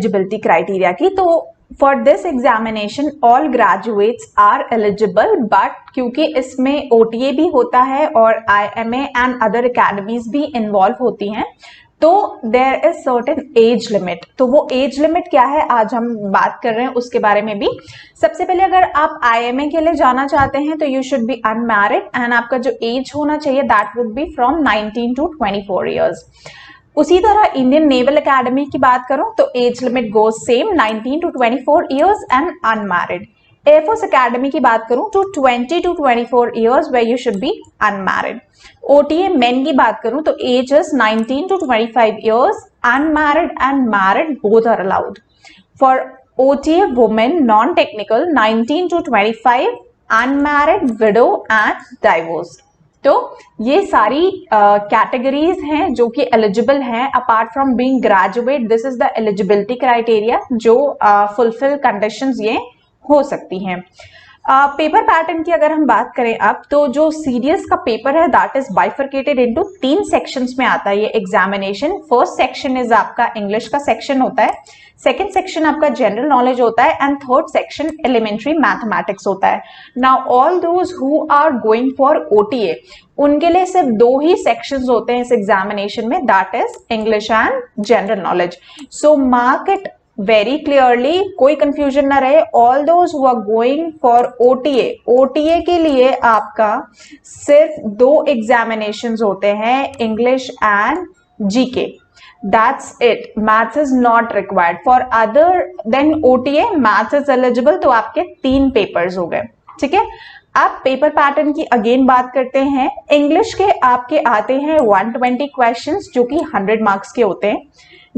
Eligibility criteria की। तो for this examination all graduates are eligible, but क्योंकि इसमें ओटीए भी होता है और आईएमए एंड अदर एकेडमीज भी इन्वॉल्व होती हैं, तो there is certain age limit. तो वो एज लिमिट क्या है आज हम बात कर रहे हैं उसके बारे में भी। सबसे पहले अगर आप आईएमए के लिए जाना चाहते हैं तो you should be unmarried and आपका जो एज होना चाहिए that would be from 19 to 24 years. उसी तरह इंडियन नेवल एकेडमी की बात करूं तो age limit goes same 19 to 24 years and unmarried. Air force academy की बात करूं तो 20 to 24 years where you should be unmarried. OTA men की बात करूं तो age is 19 to 25 years, unmarried and married both are allowed. For OTA women non technical 19 to 25, unmarried, widow and divorced. तो ये सारी कैटेगरीज हैं जो कि एलिजिबल हैं apart from being graduate. This is the eligibility criteria जो fulfil conditions ये हो सकती हैं। पेपर पैटर्न की अगर हम बात करें अब, तो जो सीडीएस का पेपर है that is bifurcated into 3 sections में आता है ये एग्जामिनेशन। फर्स्ट सेक्शन इज आपका इंग्लिश का सेक्शन होता है, सेकेंड सेक्शन आपका जनरल नॉलेज होता है and third section elementary mathematics होता है। Now all those who are going for OTA उनके लिए सिर्फ 2 ही सेक्शंस होते हैं इस एग्जामिनेशन में, that is English and general knowledge. So mark it very clearly, कोई कंफ्यूजन ना रहे। All those who are going for OTA, OTA के लिए आपका सिर्फ 2 एग्जामिनेशंस होते हैं, English and GK, that's it. Maths is not required. For other than OTA, Maths is eligible, तो आपके 3 पेपर्स हो गए, ठीक है। अब पेपर पैटर्न की अगेन बात करते हैं। इंग्लिश के आपके आते हैं 120 क्वेश्चंस जो कि 100 मार्क्स के होते हैं।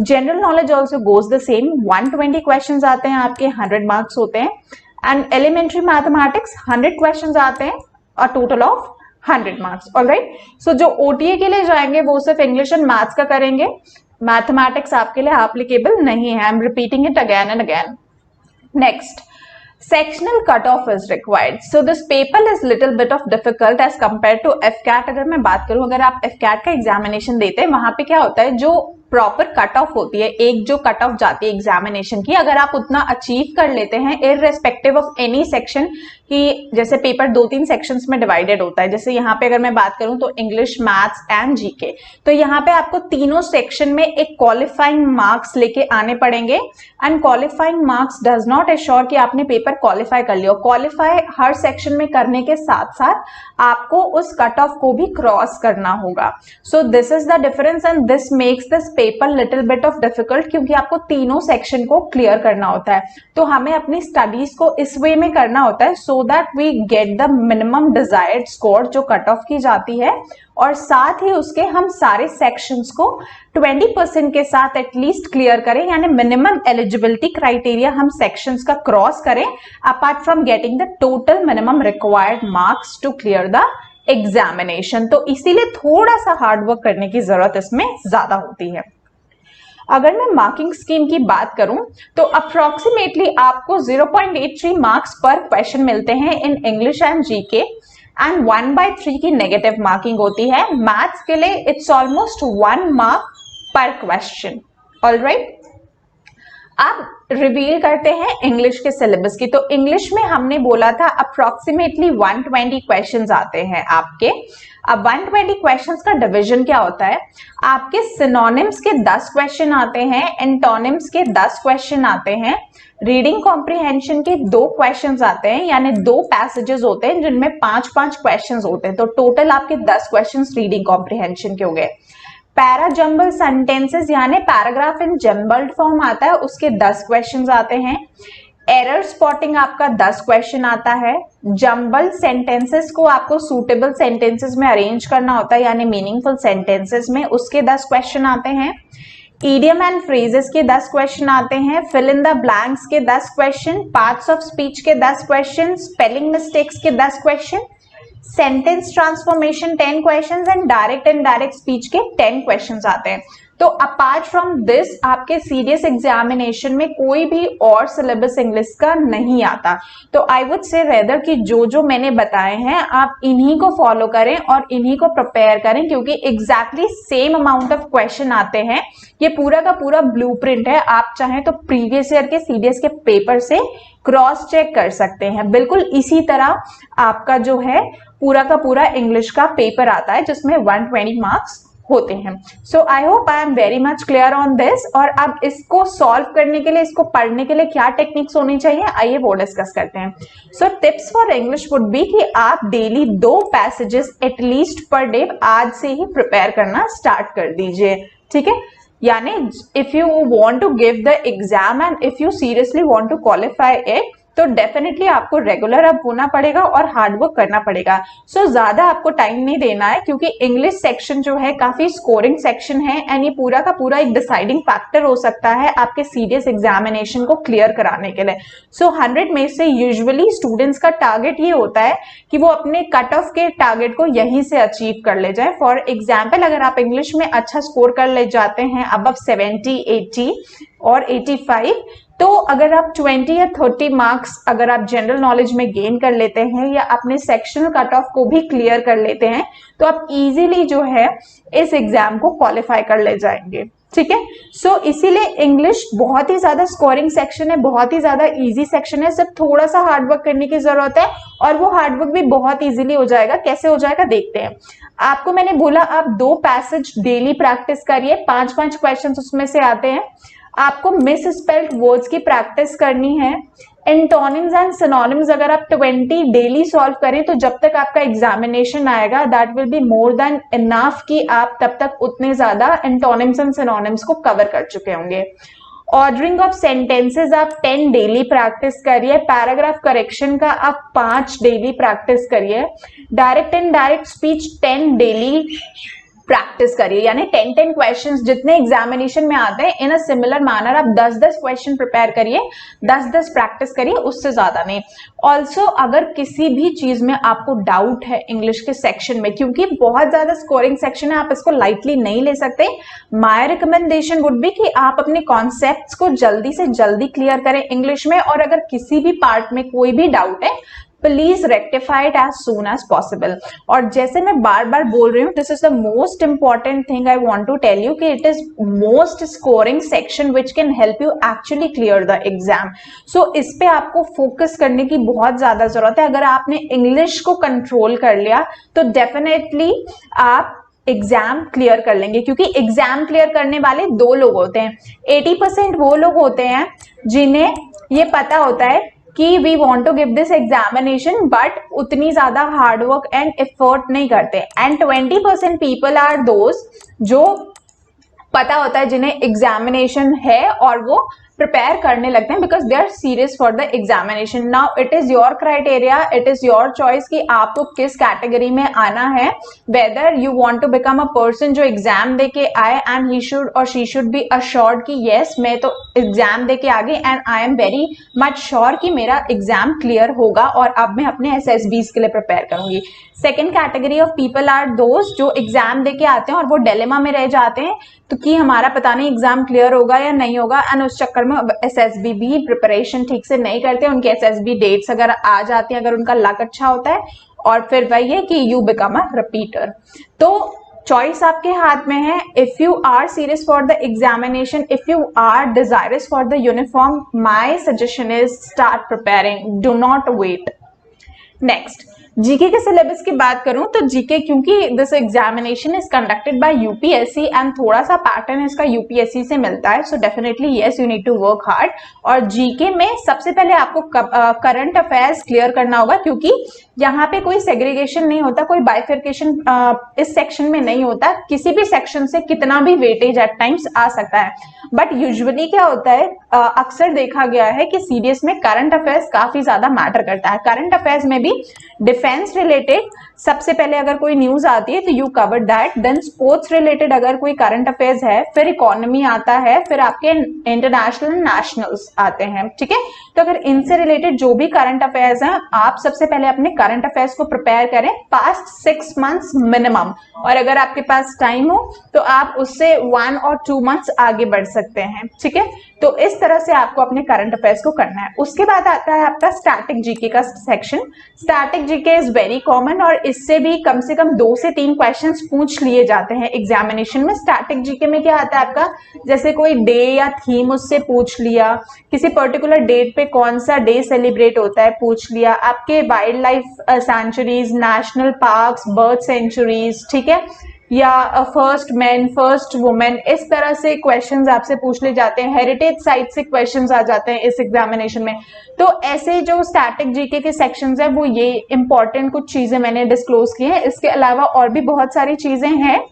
General knowledge also goes the same, 120 questions आते हैं आपके, 100 मार्क्स होते हैं। एंड एलिमेंट्री मैथमेटिक्स 100 क्वेश्चंस आते हैं और टोटल ऑफ 100 मार्क्स। ऑलराइट, सो जो ओटीए के लिए जाएंगे वो सिर्फ इंग्लिश एंड मैथ्स का करेंगे, मैथमेटिक्स आपके लिए एप्लीकेबल नहीं है। I am repeating it again and again. Next, sectional cutoff is required. So this paper is little bit of difficult as compared to FCAT। अगर मैं बात करूं, अगर आप FCAT का एग्जामिनेशन देते हैं वहां पे क्या होता है, जो प्रॉपर कट ऑफ होती है, एक जो कट ऑफ जाती है एग्जामिनेशन की, अगर आप उतना अचीव कर लेते हैं इररेस्पेक्टिव ऑफ एनी सेक्शन की, जैसे पेपर 2-3 सेक्शंस में डिवाइडेड होता है, जैसे यहाँ पे अगर मैं बात करूं तो इंग्लिश, मैथ्स एंड जीके, तो यहाँ पे आपको तीनों सेक्शन में एक क्वालिफाइंग मार्क्स लेके आने पड़ेंगे। And qualifying marks does not assure कि आपने पेपर क्वालिफाई कर लिया। क्वालिफाई हर सेक्शन में करने के साथ साथ आपको उस कट ऑफ को भी क्रॉस करना होगा। So this is the difference and this makes this paper little bit of difficult, क्योंकि आपको तीनों सेक्शन को क्लियर करना होता है। तो हमें अपनी स्टडीज को इस वे में करना होता है so that we get the minimum desired score जो कट ऑफ की जाती है, और साथ ही उसके हम सारे सेक्शंस को 20% के साथ एटलीस्ट क्लियर करें, यानी मिनिमम एलिजिबिलिटी क्राइटेरिया हम सेक्शंस का क्रॉस करें apart from getting the total minimum required marks to clear the examination. तो इसीलिए थोड़ा सा हार्डवर्क करने की जरूरत इसमें ज्यादा होती है। अगर मैं मार्किंग स्कीम की बात करूं तो अप्रोक्सीमेटली आपको 0.83 मार्क्स पर क्वेश्चन मिलते हैं in English and GK, and 1/3 की नेगेटिव मार्किंग होती है। मैथ्स के लिए इट्स ऑलमोस्ट 1 मार्क पर क्वेश्चन। ऑलराइट, अब रिवील करते हैं इंग्लिश के सिलेबस की। तो इंग्लिश में हमने बोला था अप्रोक्सीमेटली 120 क्वेश्चंस आते हैं आपके। अब 120 क्वेश्चंस का डिवीजन क्या होता है, आपके सिनोनिम्स के 10 क्वेश्चन आते हैं, एंटोनिम्स के 10 क्वेश्चन आते हैं, रीडिंग कॉम्प्रिहेंशन के 2 क्वेश्चंस आते हैं, यानी 2 पैसेजेस होते हैं जिनमें 5-5 क्वेश्चंस होते हैं। तो टोटल आपके 10 क्वेश्चंस रीडिंग कॉम्प्रिहेंशन के हो गए। पैरा जंबल सेंटेंसेस यानी पैराग्राफ इन जंबल्ड फॉर्म आता है, उसके 10 क्वेश्चंस आते हैं। एरर स्पॉटिंग आपका 10 क्वेश्चन आता है। जंबल सेंटेंसेस को आपको सूटेबल सेंटेंसेस में अरेंज करना होता है, यानी मीनिंगफुल सेंटेंसेस में, उसके 10 क्वेश्चन आते हैं। इडियम एंड फ्रेजेस के 10 क्वेश्चन आते हैं। फिल इन द ब्लैंक्स के 10 क्वेश्चन, पार्ट्स ऑफ स्पीच के 10 क्वेश्चन, स्पेलिंग मिस्टेक्स के 10 question, sentence transformation 10 questions and direct speech के 10 क्वेश्चंस आते हैं। तो अपार्ट फ्रॉम दिस आपके सीरियस एग्जामिनेशन में कोई भी और सिलेबस इंग्लिश का नहीं आता। तो आई वुड से रेदर कि जो जो मैंने बताए हैं आप इन्हीं को फॉलो करें और इन्हीं को प्रिपेयर करें, क्योंकि exactly same amount of question आते हैं। ये पूरा का पूरा ब्लूप्रिंट है, आप चाहें तो प्रीवियस ईयर के सीडीएस के पेपर से क्रॉस चेक कर सकते हैं। बिल्कुल इसी तरह आपका जो है पूरा का पूरा इंग्लिश का पेपर आता है जिसमें 120 मार्क्स होते हैं। So I hope I am very much clear on this. और अब इसको सॉल्व करने के लिए, इसको पढ़ने के लिए क्या टेक्निक्स होनी चाहिए, आइए वो डिस्कस करते हैं। So tips for English would be कि आप daily 2 passages at least per day आज से ही प्रिपेयर करना स्टार्ट कर दीजिए, ठीक है। यानी if you want to give the exam and if you seriously want to qualify it, तो डेफिनेटली आपको रेगुलर अप होना पड़ेगा और हार्डवर्क करना पड़ेगा। सो ज्यादा आपको टाइम नहीं देना है, क्योंकि इंग्लिश सेक्शन जो है काफी स्कोरिंग सेक्शन है एंड ये पूरा का पूरा एक डिसाइडिंग फैक्टर हो सकता है आपके सीरियस एग्जामिनेशन को क्लियर कराने के लिए। सो 100 में से यूजुअली स्टूडेंट्स का टारगेट ये होता है कि वो अपने कट ऑफ के टारगेट को यहीं से अचीव कर ले जाए। फॉर एग्जाम्पल, अगर आप इंग्लिश में अच्छा स्कोर कर ले जाते हैं अबव 70, 80 और 85, तो अगर आप 20 या 30 मार्क्स अगर आप जनरल नॉलेज में गेन कर लेते हैं या अपने सेक्शनल कट ऑफ को भी क्लियर कर लेते हैं, तो आप इजीली जो है इस एग्जाम को क्वालिफाई कर ले जाएंगे, ठीक है। सो इसीलिए इंग्लिश बहुत ही ज्यादा स्कोरिंग सेक्शन है, बहुत ही ज्यादा इजी सेक्शन है, सिर्फ थोड़ा सा हार्डवर्क करने की जरूरत है और वो हार्डवर्क भी बहुत इजीली हो जाएगा। कैसे हो जाएगा देखते हैं। आपको मैंने बोला आप 2 पैसेज डेली प्रैक्टिस करिए, 5-5 क्वेश्चन उसमें से आते हैं। आपको मिस स्पेल्ड वर्ड्स की प्रैक्टिस करनी है। एंटोनिम्स एंड सिनोनिम्स अगर आप 20 डेली सॉल्व करें तो जब तक आपका एग्जामिनेशन आएगा that will be more than enough कि आप तब तक उतने ज्यादा एंटोनिम्स एंड सिनोनिम्स को कवर कर चुके होंगे। ऑर्डरिंग ऑफ सेंटेंसेस आप 10 डेली प्रैक्टिस करिए। पैराग्राफ करेक्शन का आप 5 डेली प्रैक्टिस करिए। Direct and direct speech 10 daily practice करिए। यानी 10-10 क्वेश्चंस जितने एग्जामिनेशन में आते हैं इन अ सिमिलर मैनर आप 10-10 क्वेश्चन प्रिपेयर करिए, 10-10 प्रैक्टिस करिए, उससे ज्यादा नहीं। ऑल्सो अगर किसी भी चीज में आपको डाउट है इंग्लिश के सेक्शन में, क्योंकि बहुत ज्यादा स्कोरिंग सेक्शन है, आप इसको लाइटली नहीं ले सकते, माय रिकमेंडेशन वुड बी कि आप अपने कॉन्सेप्ट्स को जल्दी से जल्दी क्लियर करें इंग्लिश में। और अगर किसी भी पार्ट में कोई भी डाउट है please rectify it as soon as possible. और जैसे मैं बार बार बोल रही हूँ, this is the most important thing I want to tell you कि it is most scoring section which can help you actually clear the exam. So इस पे आपको फोकस करने की बहुत ज्यादा जरूरत है। अगर आपने इंग्लिश को कंट्रोल कर लिया तो डेफिनेटली आप एग्जाम क्लियर कर लेंगे, क्योंकि एग्जाम क्लियर करने वाले 2 लोग होते हैं। 80% वो लोग होते हैं जिन्हें ये पता होता है कि we want to give this examination but उतनी ज्यादा हार्डवर्क एंड एफर्ट नहीं करते। एंड 20% पीपल आर दोज जो पता होता है जिन्हें एग्जामिनेशन है और वो प्रिपेयर करने लगते हैं because they are serious for the examination. Now it is your criteria, it is your choice कि आपको किस कैटेगरी में आना है। Whether you want to become a person जो एग्जाम दे के आए एंड ही शुड और शी शुड बी अश्योर्ड कि यस मैं तो एग्जाम दे के आ गई and I am very much sure कि मेरा एग्जाम क्लियर होगा और अब मैं अपने SSBs के लिए प्रिपेयर करूंगी। Second category of people are those जो एग्जाम दे के आते हैं और वो डिलेमा में रह जाते हैं तो कि हमारा पता नहीं एग्जाम क्लियर होगा या नहीं होगा, एंड उस चक्कर में SSB भी प्रिपरेशन ठीक से नहीं करते। उनके SSB डेट्स अगर आ जाती है, अगर उनका लक अच्छा होता है, और फिर वही है कि यू बिकम अ रिपीटर। तो चॉइस आपके हाथ में है। If you are serious for the examination, if you are desirous for the uniform, my suggestion is start preparing, do not wait. Next, GK के सिलेबस की बात करूं तो जीके, क्योंकि this examination is conducted by UPSC and थोड़ा सा pattern इसका UPSC से मिलता है, so definitely yes you need to work hard. और जीके में सबसे पहले आपको करंट अफेयर्स क्लियर करना होगा, क्योंकि यहाँ पे कोई सेग्रीगेशन नहीं होता, कोई बाइफिकेशन इस सेक्शन में नहीं होता। किसी भी सेक्शन से कितना भी वेटेज एट टाइम्स आ सकता है, बट यूजुअली क्या होता है, अक्सर देखा गया है कि सीडीएस में करंट अफेयर्स काफी ज्यादा मैटर करता है। करंट अफेयर्स में भी डिफेंस रिलेटेड सबसे पहले अगर कोई न्यूज आती है तो you cover that, then sports related अगर कोई करंट अफेयर्स है, फिर इकोनॉमी आता है, फिर आपके इंटरनेशनल नेशनल्स आते हैं, ठीक है। तो अगर इनसे रिलेटेड जो भी करंट अफेयर्स हैं, आप सबसे पहले अपने करंट अफेयर्स को प्रिपेयर करें पास्ट 6 मंथ्स मिनिमम, और अगर आपके पास टाइम हो तो आप उससे 1 और 2 मंथ्स आगे बढ़ सकते हैं, ठीक है। तो इस तरह से आपको अपने करंट अफेयर्स को करना है। उसके बाद आता है आपका स्टैटिक जीके का section. Static GK is very common और इससे भी कम से कम 2 से 3 क्वेश्चंस पूछ लिए जाते हैं एग्जामिनेशन में। स्टैटिक जीके में क्या आता है आपका, जैसे कोई डे या थीम उससे पूछ लिया, किसी पर्टिकुलर डेट पे कौन सा डे सेलिब्रेट होता है पूछ लिया, आपके wild life sanctuaries, national parks, bird sanctuaries, ठीक है, या फर्स्ट मैन फर्स्ट वुमेन, इस तरह से क्वेश्चंस आपसे पूछ ले जाते हैं। हेरिटेज साइट से क्वेश्चंस आ जाते हैं इस एग्जामिनेशन में। तो ऐसे जो स्टैटिक जीके के सेक्शंस है वो ये इंपॉर्टेंट कुछ चीजें मैंने डिस्क्लोज की हैं। इसके अलावा और भी बहुत सारी चीजें हैं।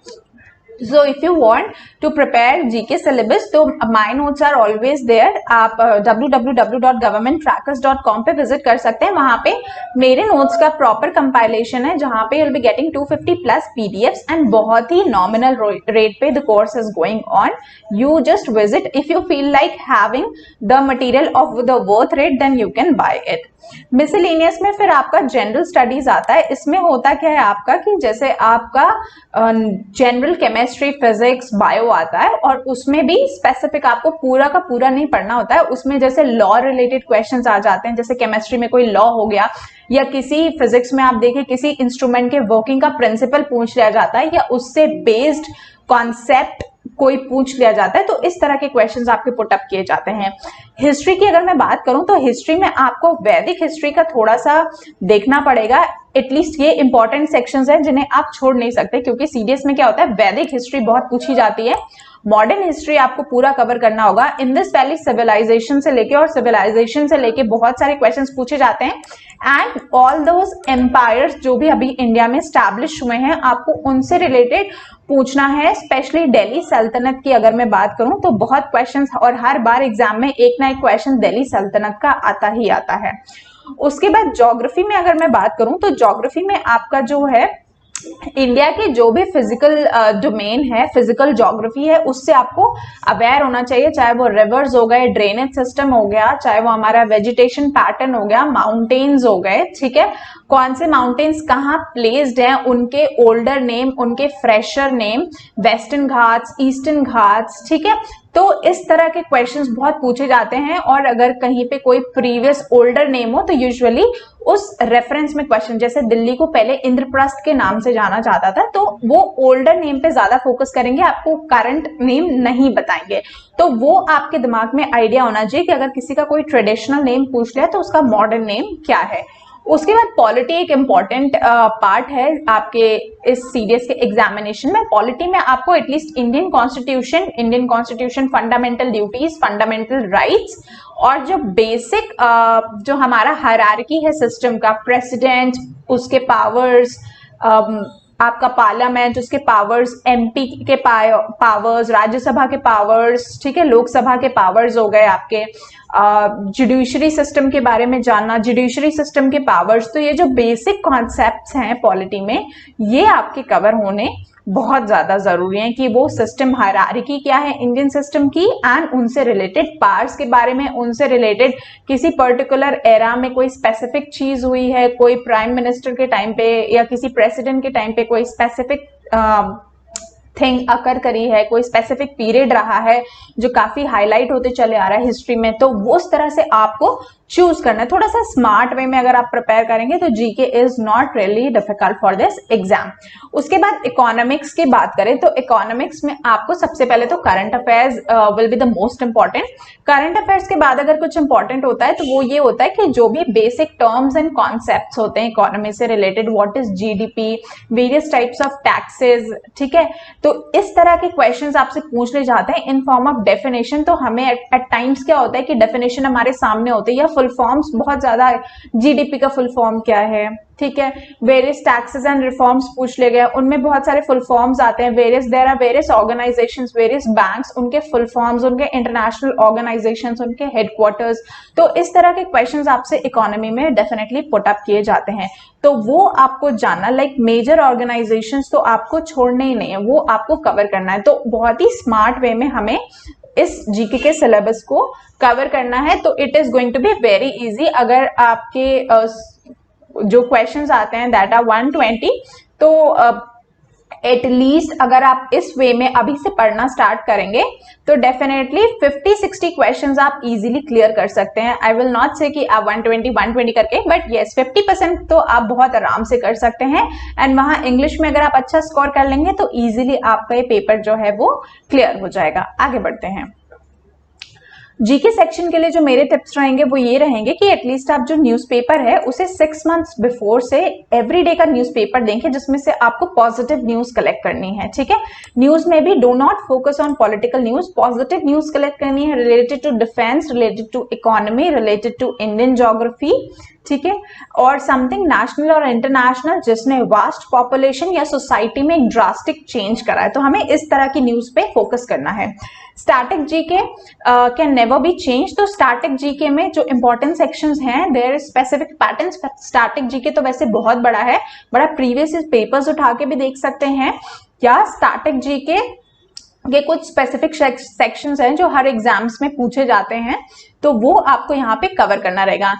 So if you want to prepare GK syllabus, तो my notes are always there. आप www.governmenttrackers.com पे विजिट कर सकते हैं। वहां पे मेरे नोट्स का प्रॉपर कंपाइलेशन है, जहां पे you'll be getting 250 plus PDFs and बहुत ही नॉमिनल रेट पे the course is going on. You just visit. If you feel like having the material of the worth rate, then you can buy it. Miscellaneous में फिर आपका general studies आता है। इसमें होता क्या है आपका कि जैसे आपका जनरल केमिस्ट्री, फिजिक्स, बायो आता है और उसमें भी स्पेसिफिक आपको पूरा का पूरा नहीं पढ़ना होता है। उसमें जैसे लॉ रिलेटेड क्वेश्चंस आ जाते हैं, जैसे केमिस्ट्री में कोई लॉ हो गया, या किसी फिजिक्स में आप देखें किसी इंस्ट्रूमेंट के वर्किंग का प्रिंसिपल पूछ लिया जाता है, या उससे बेस्ड कॉन्सेप्ट कोई पूछ लिया जाता है। तो इस तरह के क्वेश्चंस आपके पुटअप किए जाते हैं। हिस्ट्री की अगर मैं बात करूं तो हिस्ट्री में आपको वैदिक हिस्ट्री का थोड़ा सा देखना पड़ेगा। एटलीस्ट ये इंपॉर्टेंट सेक्शंस हैं जिन्हें आप छोड़ नहीं सकते, क्योंकि सीडीएस में क्या होता है, वैदिक हिस्ट्री बहुत पूछी जाती है। मॉडर्न हिस्ट्री आपको पूरा कवर करना होगा। इंडस वैली सिविलाइजेशन से लेके और सिविलाइजेशन से लेके बहुत सारे क्वेश्चंस पूछे जाते हैं। एंड ऑल दोज एम्पायर्स जो भी अभी इंडिया में स्टैब्लिश हुए हैं, आपको उनसे रिलेटेड पूछना है। स्पेशली दिल्ली सल्तनत की अगर मैं बात करूं तो बहुत क्वेश्चंस, और हर बार एग्जाम में एक ना एक क्वेश्चन दिल्ली सल्तनत का आता ही आता है। उसके बाद ज्योग्राफी में अगर मैं बात करूं तो ज्योग्राफी में आपका जो है इंडिया के जो भी फिजिकल डोमेन है, फिजिकल ज्योग्राफी है, उससे आपको अवेयर होना चाहिए। चाहे वो रिवर्स हो गए, ड्रेनेज सिस्टम हो गया, चाहे वो हमारा वेजिटेशन पैटर्न हो गया, माउंटेन्स हो गए, ठीक है, कौन से माउंटेन्स कहाँ प्लेस्ड हैं, उनके ओल्डर नेम, उनके fresher name, western Ghats, eastern Ghats, ठीक है। तो इस तरह के क्वेश्चंस बहुत पूछे जाते हैं। और अगर कहीं पे कोई प्रीवियस ओल्डर नेम हो तो यूजुअली उस रेफरेंस में क्वेश्चन, जैसे दिल्ली को पहले इंद्रप्रस्थ के नाम से जाना जाता था, तो वो ओल्डर नेम पे ज्यादा फोकस करेंगे, आपको करंट नेम नहीं बताएंगे। तो वो आपके दिमाग में आइडिया होना चाहिए कि अगर किसी का कोई ट्रेडिशनल नेम पूछ लिया तो उसका मॉडर्न नेम क्या है। उसके बाद पॉलिटी एक इम्पॉर्टेंट पार्ट है आपके इस सीडीएस के एग्जामिनेशन में। पॉलिटी में आपको at least Indian constitution, fundamental duties, fundamental rights, और जो बेसिक जो हमारा हायरार्की है सिस्टम का, प्रेसिडेंट, उसके पावर्स, आपका पार्लियामेंट, उसके पावर्स, एमपी के पावर्स, राज्यसभा के पावर्स, ठीक है, लोकसभा के पावर्स हो गए आपके, जुडिशरी सिस्टम के बारे में जानना, जुडिशरी सिस्टम के पावर्स। तो ये जो बेसिक कॉन्सेप्ट्स हैं पॉलिटी में, ये आपके कवर होने बहुत ज्यादा जरूरी है कि वो सिस्टम, हायरार्की क्या है इंडियन सिस्टम की, एंड उनसे रिलेटेड पावर्स के बारे में, उनसे रिलेटेड किसी पर्टिकुलर एरा में कोई स्पेसिफिक चीज हुई है, कोई प्राइम मिनिस्टर के टाइम पे या किसी प्रेसिडेंट के टाइम पे कोई स्पेसिफिक थिंग अकर करी है, कोई स्पेसिफिक पीरियड रहा है जो काफी हाईलाइट होते चले आ रहा है हिस्ट्री में, तो वो उस तरह से आपको चूज करना है। थोड़ा सा स्मार्ट वे में अगर आप प्रिपेयर करेंगे तो GK is not really difficult for this exam. उसके बाद इकोनॉमिक्स की बात करें तो इकोनॉमिक्स में आपको सबसे पहले तो current affairs will be the most important. Current affairs के बाद अगर कुछ इंपॉर्टेंट होता है तो वो ये होता है कि जो भी बेसिक टर्म्स एंड कॉन्सेप्ट्स होते हैं इकोनॉमी से related, what is GDP, various types of taxes, ठीक है, तो इस तरह के क्वेश्चंस आपसे पूछ ले जाते हैं इन फॉर्म ऑफ डेफिनेशन। तो हमें एट टाइम्स क्या होता है कि डेफिनेशन हमारे सामने होते हैं या फुल फॉर्म्स बहुत ज्यादा, जीडीपी का फुल फॉर्म क्या है, ठीक है। वेरियस टैक्सेस एंड रिफॉर्म्स पूछ ले गए, उनमें बहुत सारे फुल फॉर्म्स आते हैं। Various there are various organisations, various banks, उनके फुल फॉर्म्स, उनके इंटरनेशनल ऑर्गेनाइजेशंस, उनके हेडक्वार्टर्स। तो इस तरह के क्वेश्चंस आपसे इकोनॉमी में डेफिनेटली पुट अप किए जाते हैं, तो वो आपको जानना, लाइक मेजर ऑर्गेनाइजेशंस तो आपको छोड़ने ही नहीं है, वो आपको कवर करना है। तो बहुत ही स्मार्ट वे में हमें इस जीके के सिलेबस को कवर करना है। तो it is going to be very easy. अगर आपके जो क्वेश्चंस आते हैं दैट आर 120, तो एटलीस्ट अगर आप इस वे में अभी से पढ़ना स्टार्ट करेंगे तो डेफिनेटली 50-60 क्वेश्चंस आप इजीली क्लियर कर सकते हैं। आई विल नॉट से कि आप 120 करके, बट येस 50% तो आप बहुत आराम से कर सकते हैं। एंड वहां इंग्लिश में अगर आप अच्छा स्कोर कर लेंगे तो इजीली आपका ये पेपर जो है वो क्लियर हो जाएगा। आगे बढ़ते हैं। जीके सेक्शन के लिए जो मेरे टिप्स रहेंगे वो ये रहेंगे कि एटलीस्ट आप जो न्यूज़पेपर है उसे 6 मंथ्स बिफोर से एवरीडे का न्यूज़पेपर देखें, जिसमें से आपको पॉजिटिव न्यूज कलेक्ट करनी है। ठीक है, न्यूज में भी do not focus on political news, positive news collect करनी है related to defence, related to economy, related to Indian geography, ठीक है, और समथिंग नेशनल और इंटरनेशनल जिसने वास्ट पॉपुलेशन या सोसाइटी में एक ड्रास्टिक चेंज करा है। तो हमें इस तरह की न्यूज पे फोकस करना है। Static GK can never be change. तो स्टैटिक जीके में जो इंपॉर्टेंट सेक्शंस हैं there is specific patterns. Static GK तो वैसे बहुत बड़ा है, बड़ा प्रीवियस पेपर्स उठा के भी देख सकते हैं। या स्टैटिक जीके के कुछ स्पेसिफिक सेक्शंस हैं जो हर एग्जाम्स में पूछे जाते हैं, तो वो आपको यहाँ पे कवर करना रहेगा।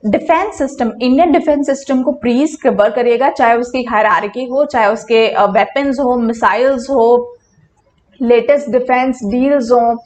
Defence system, Indian defence system को प्लीज कवर करिएगा, चाहे उसकी हायरार्की हो, चाहे उसके वेपन्स हो, मिसाइल्स हो, लेटेस्ट डिफेंस डील्स हो,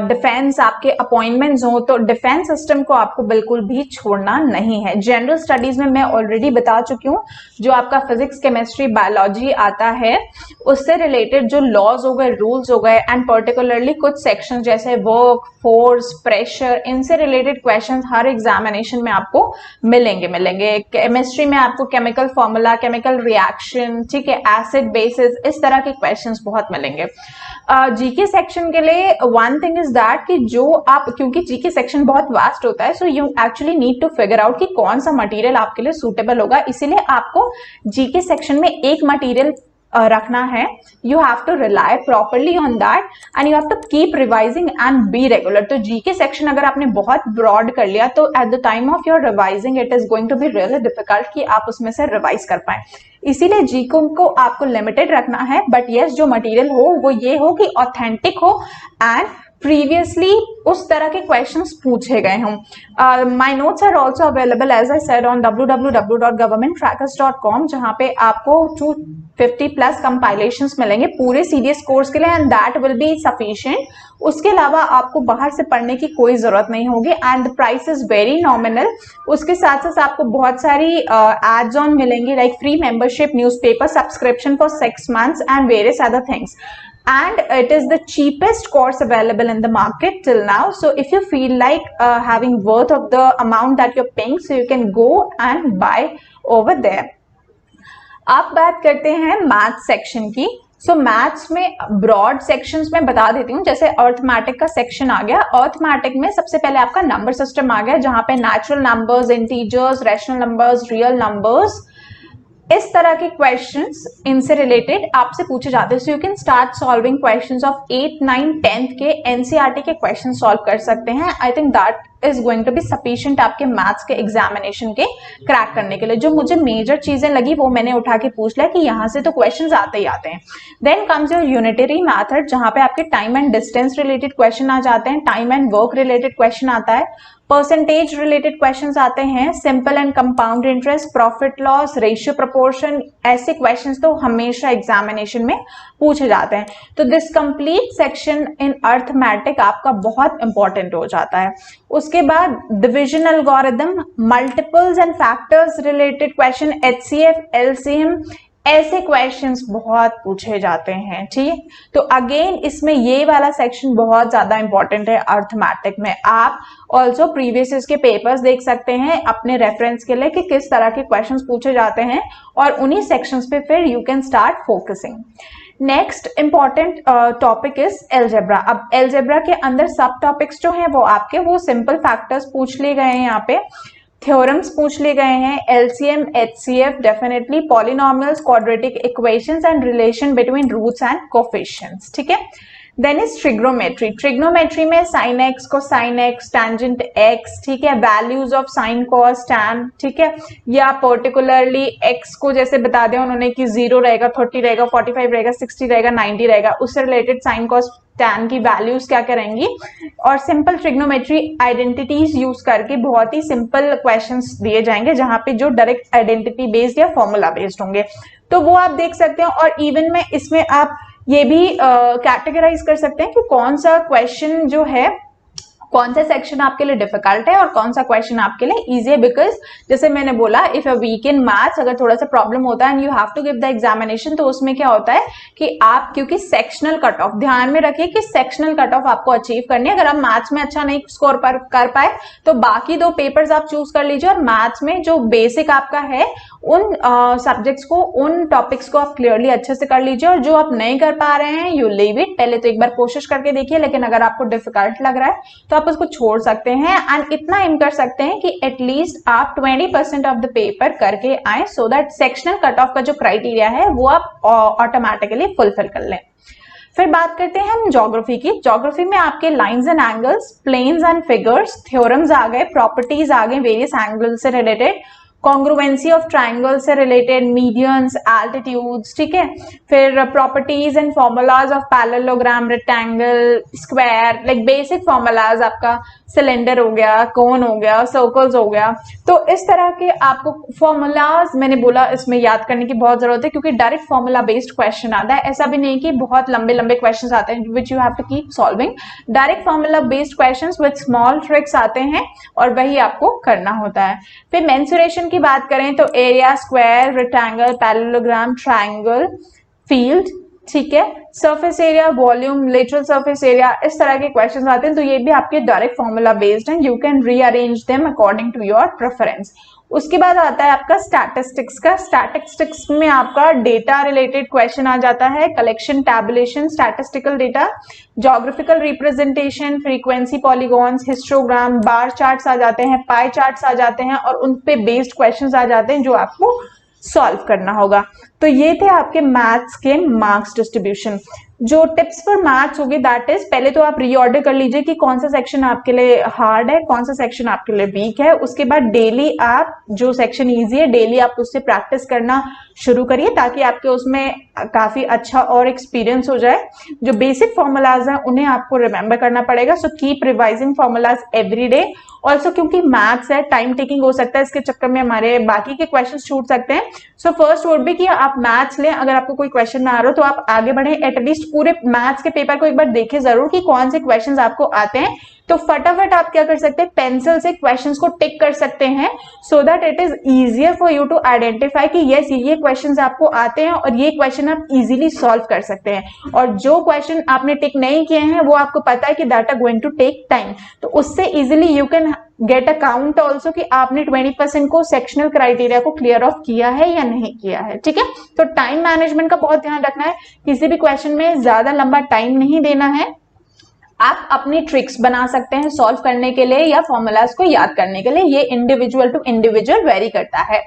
डिफेंस आपके अपॉइंटमेंट्स हो। तो डिफेंस सिस्टम को आपको बिल्कुल भी छोड़ना नहीं है। जनरल स्टडीज में मैं ऑलरेडी बता चुकी हूँ, जो आपका फिजिक्स, केमिस्ट्री, बायोलॉजी आता है उससे रिलेटेड जो लॉज हो गए, रूल्स हो गए, एंड पर्टिकुलरली कुछ सेक्शन जैसे वर्क फोर्स, प्रेशर, इनसे रिलेटेड क्वेश्चंस हर एग्जामिनेशन में आपको मिलेंगे। केमिस्ट्री में आपको केमिकल फॉर्मूला, केमिकल रिएक्शन, ठीक है, एसिड बेसिस, इस तरह के क्वेश्चंस बहुत मिलेंगे। जीके सेक्शन के लिए वन थिंग इज दैट कि जो आप, क्योंकि जीके सेक्शन बहुत वास्ट होता है, so you actually need to figure out कि कौन सा मटेरियल आपके लिए सूटेबल होगा। इसीलिए आपको जीके सेक्शन में एक मटेरियल रखना है। You have to rely properly on that and you have to keep revising and be regular. तो जीके सेक्शन अगर आपने बहुत ब्रॉड कर लिया तो at the time of your revising it is going to be really difficult कि आप उसमें से रिवाइज कर पाए। इसीलिए जीके को आपको लिमिटेड रखना है, बट यस जो मटेरियल हो वो ये हो कि ऑथेंटिक हो एंड प्रीवियसली उस तरह के क्वेश्चंस पूछे गए हों। My notes are also available as I said on www.governmenttrackers.com, जहां पे आपको 250 प्लस कंपाइलेशंस मिलेंगे पूरे सीडीएस कोर्स के लिए, and that will be sufficient. उसके अलावा आपको बाहर से पढ़ने की कोई जरूरत नहीं होगी and the price is very nominal. उसके साथ साथ आपको बहुत सारी एड्स ऑन मिलेंगी, like free membership, newspaper subscription for 6 months and various other things. And it is the cheapest course available in the market till now. So if you feel like having worth of the amount that you're paying, so you can go and buy over there. अब बात करते हैं math section की। सो maths में broad sections में बता देती हूँ, जैसे अर्थमेटिक का सेक्शन आ गया। अर्थमेटिक में सबसे पहले आपका नंबर सिस्टम आ गया, जहां पे natural numbers, integers, rational numbers, real numbers, इस तरह के क्वेश्चंस इनसे रिलेटेड आपसे पूछे जाते हैं। सो you can start solving questions of 8, 9, 10th के एनसीईआरटी के क्वेश्चन सॉल्व कर सकते हैं। I think that is going to be sufficient आपके मैथ्स के एग्जामिनेशन के क्रैक करने के लिए। जो मुझे मेजर चीजें लगी वो मैंने उठा के पूछ लिया कि यहाँ से तो क्वेश्चंस आते ही आते हैं। Then comes your unitary method, जहां पे आपके time and distance related question आ जाते हैं, time and work related question आता है, परसेंटेज रिलेटेड क्वेश्चंस आते हैं, simple and compound interest, profit loss, ratio proportion, ऐसे क्वेश्चंस तो हमेशा एग्जामिनेशन में पूछे जाते हैं। तो this complete section in arithmetic आपका बहुत इंपॉर्टेंट हो जाता है। उसके बाद division algorithm, multiples and factors related question, HCF, LCM, ऐसे क्वेश्चंस बहुत पूछे जाते हैं। ठीक, तो अगेन इसमें ये वाला सेक्शन बहुत ज्यादा इंपॉर्टेंट है अर्थमेटिक में। आप ऑल्सो प्रीवियस के पेपर्स देख सकते हैं अपने रेफरेंस के लिए कि किस तरह के क्वेश्चंस पूछे जाते हैं, और उन्हीं सेक्शंस पे फिर you can start focusing. Next important topic is algebra. अब एलजेब्रा के अंदर सब टॉपिक्स जो हैं वो आपके वो सिंपल फैक्टर्स पूछ लिए गए हैं यहाँ पे। थ्योरम्स पूछ लिए गए हैं, LCM, HCF, definitely polynomials, quadratic equations and relation between roots and coefficients, ठीक है। Then is trigonometry. ट्रिग्नोमेट्री में sine x, cosine x, tangent x, ठीक है, values of sine, cos, tan, ठीक है, या पर्टिकुलरली एक्स को जैसे बता दें उन्होंने कि 0 रहेगा, 30 रहेगा, 45 रहेगा, 60 रहेगा, 90 रहेगा, उससे रिलेटेड साइन, कॉस, टैन की वैल्यूज क्या क्या रहेंगी, और सिंपल ट्रिग्नोमेट्री आइडेंटिटीज यूज करके बहुत ही सिंपल क्वेश्चंस दिए जाएंगे जहां पे जो डायरेक्ट आइडेंटिटी बेस्ड या फॉर्मूला बेस्ड होंगे, तो वो आप देख सकते हैं। और इवन में इसमें आप ये भी कैटेगराइज कर सकते हैं कि कौन सा क्वेश्चन जो है, कौन सा सेक्शन आपके लिए डिफिकल्ट है और कौन सा क्वेश्चन आपके लिए इजी है। बिकॉज जैसे मैंने बोला, if a weak in maths अगर थोड़ा सा प्रॉब्लम होता है and you have to give the examination, तो उसमें क्या होता है कि आप, क्योंकि सेक्शनल कट ऑफ, ध्यान में रखिए कि सेक्शनल कट ऑफ आपको अचीव करनी है। अगर आप मैथ्स में अच्छा नहीं स्कोर कर पाए तो बाकी 2 पेपर्स आप चूज कर लीजिए, और मैथ्स में जो बेसिक आपका है उन सब्जेक्ट्स को, उन टॉपिक्स को आप क्लियरली अच्छे से कर लीजिए, और जो आप नहीं कर पा रहे हैं यू लीव इट। पहले तो एक बार कोशिश करके देखिए, लेकिन अगर आपको डिफिकल्ट लग रहा है तो आप उसको छोड़ सकते हैं, एंड इतना एम कर सकते हैं कि एटलीस्ट आप 20% ऑफ द पेपर करके आए, so that sectional cut off का जो क्राइटेरिया है वो आप ऑटोमेटिकली फुलफिल कर लें। फिर बात करते हैं हम ज्योग्राफी की। ज्योग्राफी में आपके lines and angles, planes and figures, theorems आ गए, प्रॉपर्टीज आ गए वेरियस एंगल से रिलेटेड, कॉन्ग्रुएंसी ऑफ ट्राइंगल से रिलेटेड, मीडियंस, एल्टीट्यूड्स, ठीक है, फिर properties and formulas of parallelogram, rectangle, square, like basic formulas, आपका सिलेंडर हो गया, कोन हो गया, सर्कल्स हो गया। तो इस तरह के आपको फॉर्मूलाज, मैंने बोला इसमें याद करने की बहुत जरूरत है, क्योंकि डायरेक्ट फॉर्मूला बेस्ड क्वेश्चन आता है, ऐसा भी नहीं कि बहुत लंबे लंबे क्वेश्चन आते हैं which you have to keep solving. Direct formula based question with small tricks आते हैं और वही आपको करना होता है। फिर मेंसुरेशन की बात करें तो area, square, rectangle, parallelogram, triangle, field, ठीक है, surface area, volume, lateral surface area, इस तरह के क्वेश्चंस आते हैं, तो ये भी आपके डायरेक्ट फॉर्मूला बेस्ड हैं, you can rearrange them according to your preference. उसके बाद आता है आपका स्टैटिस्टिक्स का। स्टैटिस्टिक्स में आपका डेटा रिलेटेड क्वेश्चन आ जाता है, collection, tabulation, statistical data, geographical representation, frequency polygons, histogram, bar charts आ जाते हैं, पाई चार्ट्स आ जाते हैं, और उन पे बेस्ड क्वेश्चंस आ जाते हैं जो आपको सॉल्व करना होगा। तो ये थे आपके मैथ्स के मार्क्स डिस्ट्रीब्यूशन। जो टिप्स फॉर मैथ्स होगी दैट इज, पहले तो आप रीऑर्डर कर लीजिए कि कौन सा सेक्शन आपके लिए हार्ड है, कौन सा सेक्शन आपके लिए वीक है। उसके बाद डेली आप जो सेक्शन इजी है डेली आप उससे प्रैक्टिस करना शुरू करिए, ताकि आपके उसमें काफी अच्छा और एक्सपीरियंस हो जाए। जो बेसिक फॉर्मूलाज हैं उन्हें आपको रिमेंबर करना पड़ेगा, so keep revising formulas every day. Also क्योंकि मैथ्स है, टाइम टेकिंग हो सकता है, इसके चक्कर में हमारे बाकी के क्वेश्चन छूट सकते हैं। सो फर्स्ट वुड बी कि आप मैथ्स लें, अगर आपको कोई क्वेश्चन ना आ रहा हो तो आप आगे बढ़े, एटलीस्ट पूरे मैथ्स के पेपर को एक बार देखें जरूर कि कौन से क्वेश्चंस आपको आते हैं। तो फटाफट आप क्या कर सकते हैं, पेंसिल से क्वेश्चंस को टिक कर सकते हैं, so that it is easier for you to identify कि यस ये क्वेश्चंस आपको आते हैं और ये क्वेश्चन आप इजीली सॉल्व कर सकते हैं। और जो क्वेश्चन आपने टिक नहीं किए हैं वो आपको पता है कि that are going to take time, तो उससे easily you can get a count also कि आपने 20% को सेक्शनल क्राइटेरिया को क्लियर ऑफ किया है या नहीं किया है, ठीक है। तो टाइम मैनेजमेंट का बहुत ध्यान रखना है, किसी भी क्वेश्चन में ज्यादा लंबा टाइम नहीं देना है। आप अपनी ट्रिक्स बना सकते हैं सॉल्व करने के लिए या फॉर्मूलाज को याद करने के लिए, ये इंडिविजुअल टू इंडिविजुअल वेरी करता है।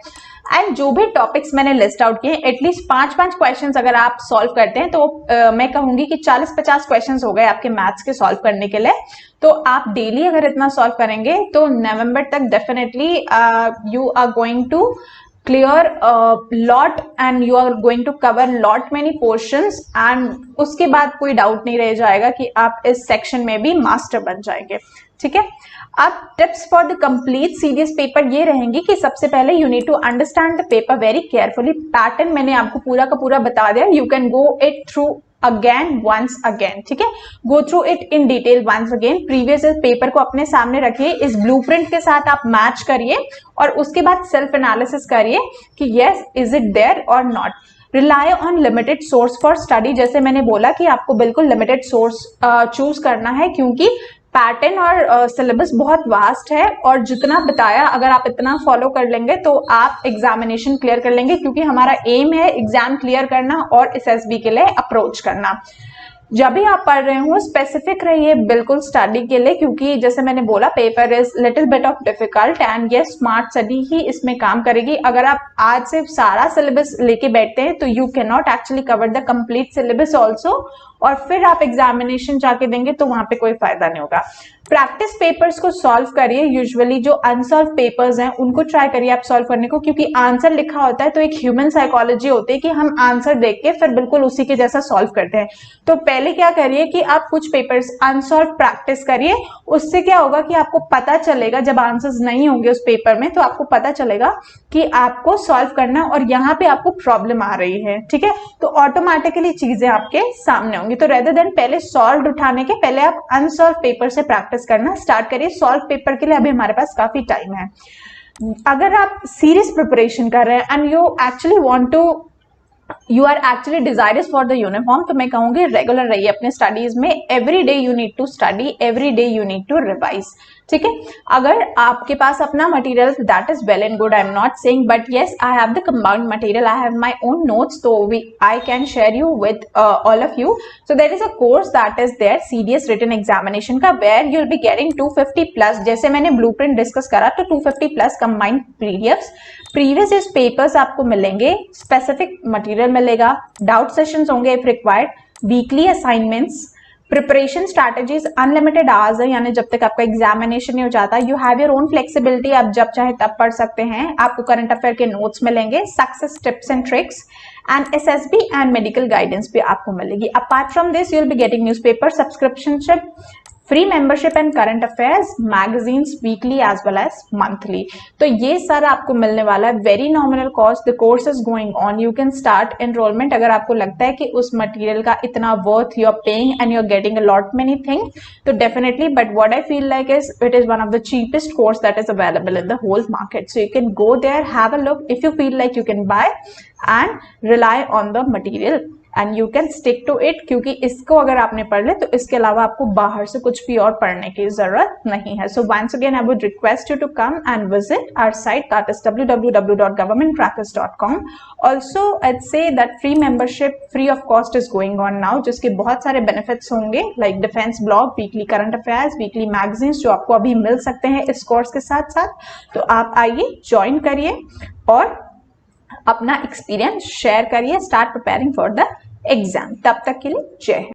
एंड जो भी टॉपिक्स मैंने लिस्ट आउट किए, एटलीस्ट 5-5 क्वेश्चंस अगर आप सॉल्व करते हैं तो मैं कहूंगी कि 40-50 क्वेश्चंस हो गए आपके मैथ्स के सॉल्व करने के लिए। तो आप डेली अगर इतना सॉल्व करेंगे तो नवंबर तक definitely you are going to clear lot and you are going to cover lot many portions, and उसके बाद कोई डाउट नहीं रह जाएगा कि आप इस सेक्शन में भी मास्टर बन जाएंगे, ठीक है। अब tips for the complete series paper ये रहेंगी कि सबसे पहले you need to understand the paper very carefully. Pattern मैंने आपको पूरा का पूरा बता दिया, you can go it through again once again, ठीक है, go through it in detail once again. Previous paper को अपने सामने रखिए, इस ब्लूप्रिंट के साथ आप मैच करिए और उसके बाद सेल्फ एनालिसिस करिए कि यस इज इट देयर और not. Rely on limited source for study, जैसे मैंने बोला कि आपको बिल्कुल लिमिटेड सोर्स चूज करना है, क्योंकि पैटर्न और सिलेबस बहुत वास्ट है और जितना बताया अगर आप इतना फॉलो कर लेंगे तो आप एग्जामिनेशन क्लियर कर लेंगे, क्योंकि हमारा एम है एग्जाम क्लियर करना और एसएसबी के लिए अप्रोच करना। जब भी आप पढ़ रहे हो स्पेसिफिक रहिए बिल्कुल स्टडी के लिए, क्योंकि जैसे मैंने बोला paper is little bit of difficult and ये स्मार्ट स्टडी ही इसमें काम करेगी। अगर आप आज से सारा सिलेबस लेके बैठते हैं तो you can not actually cover the complete syllabus also, और फिर आप एग्जामिनेशन जाके देंगे तो वहां पे कोई फायदा नहीं होगा। प्रैक्टिस पेपर्स को सॉल्व करिए, यूजुअली जो अनसॉल्व पेपर्स हैं उनको ट्राई करिए आप सॉल्व करने को, क्योंकि आंसर लिखा होता है तो एक ह्यूमन साइकोलॉजी होती है कि हम आंसर देख के फिर बिल्कुल उसी के जैसा सॉल्व करते हैं। तो पहले क्या करिए कि आप कुछ पेपर्स अनसॉल्व प्रैक्टिस करिए, उससे क्या होगा कि आपको पता चलेगा जब आंसर्स नहीं होंगे उस पेपर में तो आपको पता चलेगा कि आपको सॉल्व करना और यहाँ पे आपको प्रॉब्लम आ रही है, ठीक है। तो ऑटोमेटिकली चीजें आपके सामने होंगी। तो रेदर देन पहले सॉल्व उठाने के पहले आप अनसॉल्व पेपर से प्रैक्टिस करना स्टार्ट करिए। सॉल्व पेपर के लिए अभी हमारे पास काफी टाइम है। अगर आप सीरियस प्रिपरेशन कर रहे हैं and you are actually desirous for the uniform, तो मैं कहूंगी रेगुलर रहिए अपने स्टडीज में। Every day you need to study, every day you need to revise, ठीक है। अगर आपके पास अपना material that is well and good, I am not saying, but yes I have the compound material, I have my own notes, तो I can share you with all of you. So there is a course that is there CDS written examination का, where you will be getting 250 plus, जैसे मैंने blueprint discuss करा तो 250 plus combined PDFs, previous papers आपको मिलेंगे, specific material मिलेगा, doubt sessions होंगे if required, weekly assignments, preparation strategies, unlimited hours है, यानी जब तक आपका एग्जामिनेशन नहीं हो जाता। You have your own flexibility, आप जब चाहे तब पढ़ सकते हैं। आपको करंट अफेयर के नोट्स मिलेंगे, success tips and tricks and SSB and medical guidance भी आपको मिलेगी। Apart from this you will be getting newspaper subscriptionship, free membership and current affairs, magazines weekly as well as monthly. तो ये सारा आपको मिलने वाला है, very nominal cost, the course is going on, you can start enrolment अगर आपको लगता है कि उस मटेरियल का इतना worth you are paying and you are getting a lot many thing, तो definitely, but what I feel like is it is one of the cheapest course that is available in the whole market, so you can go there, have a look, if you feel like you can buy and rely on the material and you can stick to it, क्योंकि इसको अगर आपने पढ़ ले तो इसके अलावा आपको बाहर से कुछ भी और पढ़ने की जरूरत नहीं है। So once again I would request you to come and visit our site that is www.governmentcrackers.com. Also I'd say that free membership free of cost is going on now, जिसके बहुत सारे बेनिफिट्स होंगे, like defence blog, weekly current affairs, weekly magazines जो आपको अभी मिल सकते हैं इस कोर्स के साथ साथ। तो आप आइए, ज्वाइन करिए और अपना एक्सपीरियंस शेयर करिए, start preparing for the exam. तब तक के लिए जय हिंद।